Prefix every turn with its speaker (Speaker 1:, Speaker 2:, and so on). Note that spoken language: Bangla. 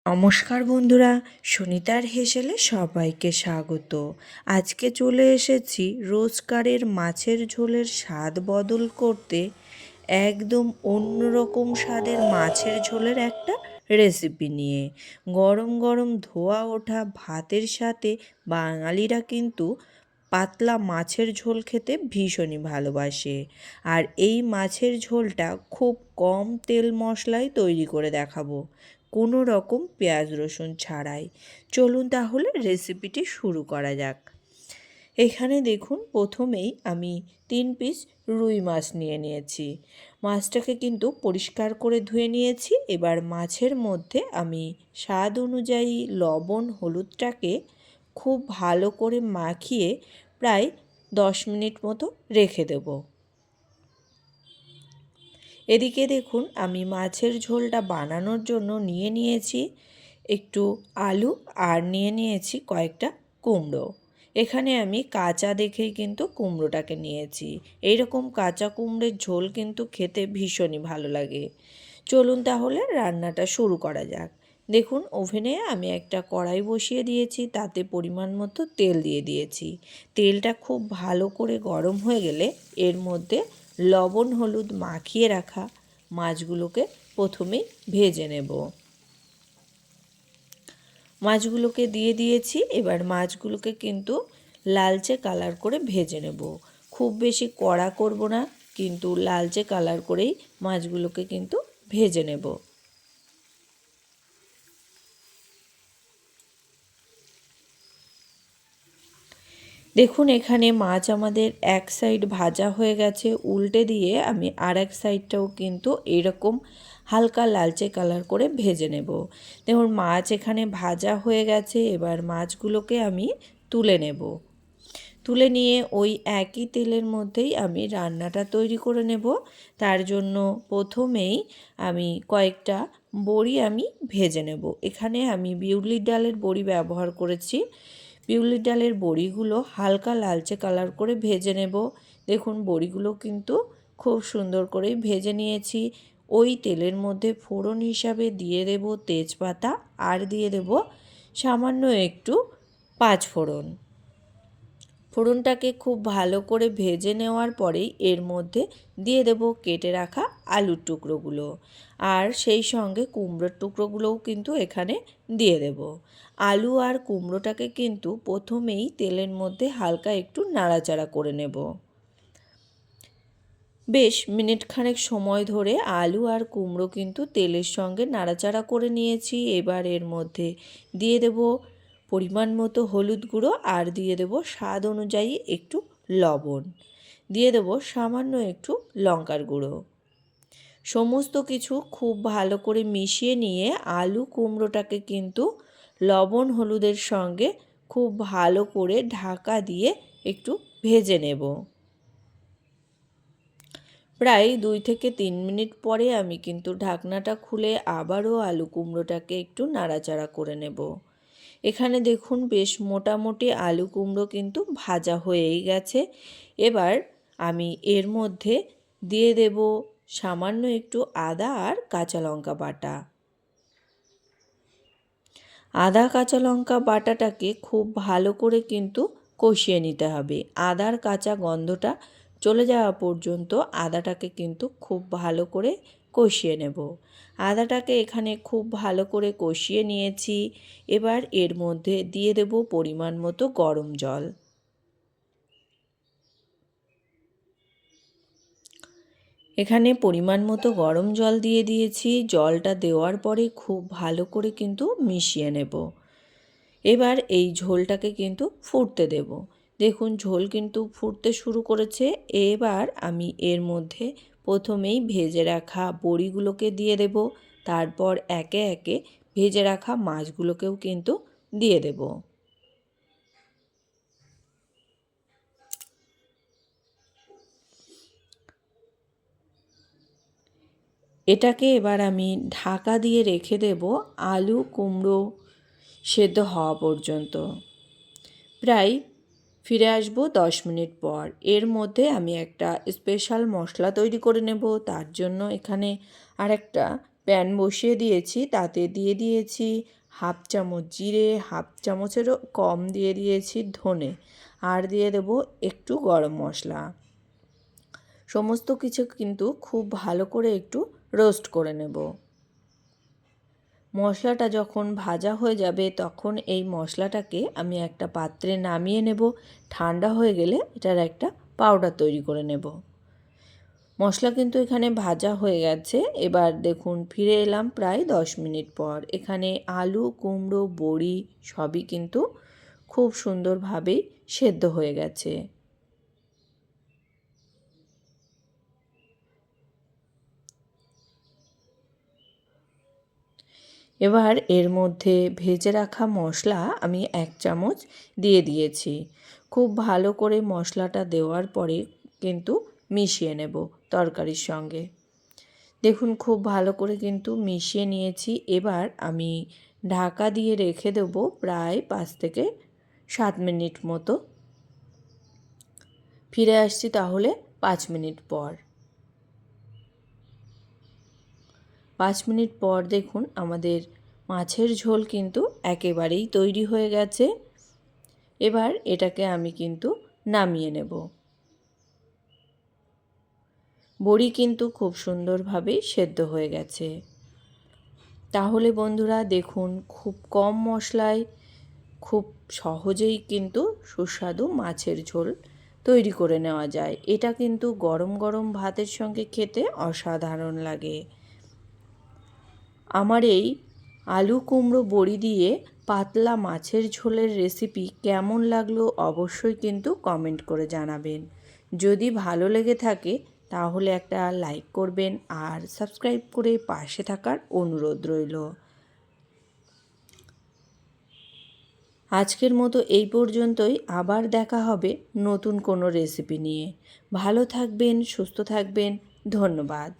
Speaker 1: নমস্কার বন্ধুরা, সুনিতার হেসেলে সবাইকে স্বাগত। আজকে চলে এসেছি রোজকারের মাছের ঝোলের স্বাদ বদল করতে একদম অন্যরকম স্বাদের মাছের ঝোলের একটা রেসিপি নিয়ে। গরম গরম ধোয়া ওঠা ভাতের সাথে বাঙালিরা কিন্তু পাতলা মাছের ঝোল খেতে ভীষণই ভালোবাসে। আর এই মাছের ঝোলটা খুব কম তেল মশলায় তৈরি করে দেখাবো, কোনো রকম পেঁয়াজ রসুন ছাড়াই। চলুন তাহলে রেসিপিটি শুরু করা যাক। এখানে দেখুন, প্রথমেই আমি 3 পিস রুই মাছ নিয়ে নিয়েছি। মাছটাকে কিন্তু পরিষ্কার করে ধুয়ে নিয়েছি। এবার মাছের মধ্যে আমি স্বাদ অনুযায়ী লবণ হলুদটাকে খুব ভালো করে মাখিয়ে প্রায় 10 মিনিট মতো রেখে দেব। এদিকে দেখুন, আমি মাছের ঝোলটা বানানোর জন্য নিয়ে নিয়েছি একটু আলু আর নিয়ে নিয়েছি কয়েকটা কুমড়ো। এখানে আমি কাঁচা দেখেই কিন্তু কুমড়োটাকে নিয়েছি। এইরকম কাঁচা কুমড়োর ঝোল কিন্তু খেতে ভীষণই ভালো লাগে। চলুন তাহলে রান্নাটা শুরু করা যাক। দেখুন, ওভেনে আমি একটা কড়াই বসিয়ে দিয়েছি, তাতে পরিমাণ মতো তেল দিয়ে দিয়েছি। তেলটা খুব ভালো করে গরম হয়ে গেলে এর মধ্যে লবণ হলুদ মাখিয়ে রাখা মাছগুলোকে প্রথমেই ভেজে নেব। মাছগুলোকে দিয়ে দিয়েছি। এবার মাছগুলোকে কিন্তু লালচে কালার করে ভেজে নেব। খুব বেশি কড়া করব না, কিন্তু লালচে কালার করেই মাছগুলোকে কিন্তু ভেজে নেব। দেখুন, এখানে মাছ আমাদের এক সাইড ভাজা হয়ে গেছে। উল্টে দিয়ে আমি আর এক সাইডটাও কিন্তু এরকম হালকা লালচে কালার করে ভেজে নেব। দেখুন, মাছ এখানে ভাজা হয়ে গেছে। এবার মাছগুলোকে আমি তুলে নেব। তুলে নিয়ে ওই একই তেলের মধ্যেই আমি রান্নাটা তৈরি করে নেব। তার জন্য প্রথমেই আমি কয়েকটা বড়ি আমি ভেজে নেব। এখানে আমি বিউলির ডালের বড়ি ব্যবহার করেছি। বিউলির ডালের বড়িগুলো হালকা লালচে কালার করে ভেজে নেব। দেখুন, বড়িগুলো কিন্তু খুব সুন্দর করে ভেজে নিয়েছি। ওই তেলের মধ্যে ফোড়ন হিসাবে দিয়ে দেব তেজপাতা আর দিয়ে দেব সামান্য একটু পাঁচফোড়ন। ফোড়নটাকে খুব ভালো করে ভেজে নেওয়ার পরেই এর মধ্যে দিয়ে দেব কেটে রাখা আলুর টুকরোগুলো, আর সেই সঙ্গে কুমড়োর টুকরোগুলোও কিন্তু এখানে দিয়ে দেব। আলু আর কুমড়োটাকে কিন্তু প্রথমেই তেলের মধ্যে হালকা একটু নাড়াচাড়া করে নেব। বেশ মিনিটখানেক সময় ধরে আলু আর কুমড়ো কিন্তু তেলের সঙ্গে নাড়াচাড়া করে নিয়েছি। এবার এর মধ্যে দিয়ে দেব পরিমাণ মতো হলুদ গুঁড়ো আর দিয়ে দেব স্বাদ অনুযায়ী একটু লবণ, দিয়ে দেব সামান্য একটু লঙ্কার গুঁড়ো। সমস্ত কিছু খুব ভালো করে মিশিয়ে নিয়ে আলু কুমড়োটাকে কিন্তু লবণ হলুদের সঙ্গে খুব ভালো করে ঢাকা দিয়ে একটু ভেজে নেব। প্রায় 2 থেকে 3 মিনিট পরে আমি কিন্তু ঢাকনাটা খুলে আবারও আলু কুমড়োটাকে একটু নাড়াচাড়া করে নেব। এখানে দেখুন, বেশ মোটামুটি আলু কুমড়ো কিন্তু ভাজা হয়েই গেছে। এবার আমি এর মধ্যে দিয়ে দেব সামান্য একটু আদা আর কাঁচা লঙ্কা বাটা। আদা কাঁচা লঙ্কা বাটাটাকে খুব ভালো করে কিন্তু কষিয়ে নিতে হবে। আদার কাঁচা গন্ধটা চলে যাওয়া পর্যন্ত আদাটাকে কিন্তু খুব ভালো করে কষিয়ে নেব। আদাটাকে এখানে খুব ভালো করে কষিয়ে নিয়েছি। এবার এর মধ্যে দিয়ে দেব পরিমাণ মতো গরম জল। এখানে পরিমাণ মতো গরম জল দিয়ে দিয়েছি। জলটা দেওয়ার পরে খুব ভালো করে কিন্তু মিশিয়ে নেব। এবার এই ঝোলটাকে কিন্তু ফুটতে দেব। দেখুন, ঝোল কিন্তু ফুটতে শুরু করেছে। এবার আমি এর মধ্যে প্রথমেই ভেজে রাখা বড়িগুলোকে দিয়ে দেব। তারপর একে একে ভেজে রাখা মাছগুলোকেও কিন্তু দিয়ে দেব। এটাকে এবার আমি ঢাকা দিয়ে রেখে দেব আলু কুমড়ো সেদ্ধ হওয়া পর্যন্ত। প্রায় ফিরে আসবো 10 মিনিট পর। এর মধ্যে আমি একটা স্পেশাল মশলা তৈরি করে নেব। তার জন্য এখানে আরেকটা প্যান বসিয়ে দিয়েছি, তাতে দিয়ে দিয়েছি হাফ চামচ জিরে, হাফ চামচেরও কম দিয়ে দিয়েছি ধনে, আর দিয়ে দেব একটু গরম মশলা। সমস্ত কিছু কিন্তু খুব ভালো করে একটু রোস্ট করে নেব। মশলাটা যখন ভাজা হয়ে যাবে তখন এই মশলাটাকে আমি একটা পাত্রে নামিয়ে নেব। ঠান্ডা হয়ে গেলে এটার একটা পাউডার তৈরি করে নেব। মশলা কিন্তু এখানে ভাজা হয়ে গেছে। এবার দেখুন ফিরে এলাম প্রায় 10 মিনিট পর। এখানে আলু, কুমড়ো, বড়ি সবই কিন্তু খুব সুন্দরভাবেই সেদ্ধ হয়ে গেছে। এবার এর মধ্যে ভেজে রাখা মশলা আমি 1 চামচ দিয়ে দিয়েছি। খুব ভালো করে মশলাটা দেওয়ার পরে কিন্তু মিশিয়ে নেব তরকারির সঙ্গে। দেখুন খুব ভালো করে কিন্তু মিশিয়ে নিয়েছি। এবার আমি ঢাকা দিয়ে রেখে দেবো প্রায় 5 থেকে 7 মিনিট মতো। ফিরে আসছি তাহলে 5 মিনিট পর। 5 মিনিট পর দেখুন আমাদের মাছের ঝোল কিন্তু একেবারেই তৈরি হয়ে গেছে। এবার এটাকে আমি কিন্তু নামিয়ে নেব। বড়ি কিন্তু খুব সুন্দরভাবেই সেদ্ধ হয়ে গেছে। তাহলে বন্ধুরা দেখুন খুব কম মশলায় খুব সহজেই কিন্তু সুস্বাদু মাছের ঝোল তৈরি করে নেওয়া যায়। এটা কিন্তু গরম গরম ভাতের সঙ্গে খেতে অসাধারণ লাগে। আমার এই আলু কুমড়ো বড়ি দিয়ে পাতলা মাছের ঝোলের রেসিপি কেমন লাগলো অবশ্যই কিন্তু কমেন্ট করে জানাবেন। যদি ভালো লেগে থাকে তাহলে একটা লাইক করবেন আর সাবস্ক্রাইব করে পাশে থাকার অনুরোধ রইল। আজকের মতো এই পর্যন্তই। আবার দেখা হবে নতুন কোনো রেসিপি নিয়ে। ভালো থাকবেন, সুস্থ থাকবেন। ধন্যবাদ।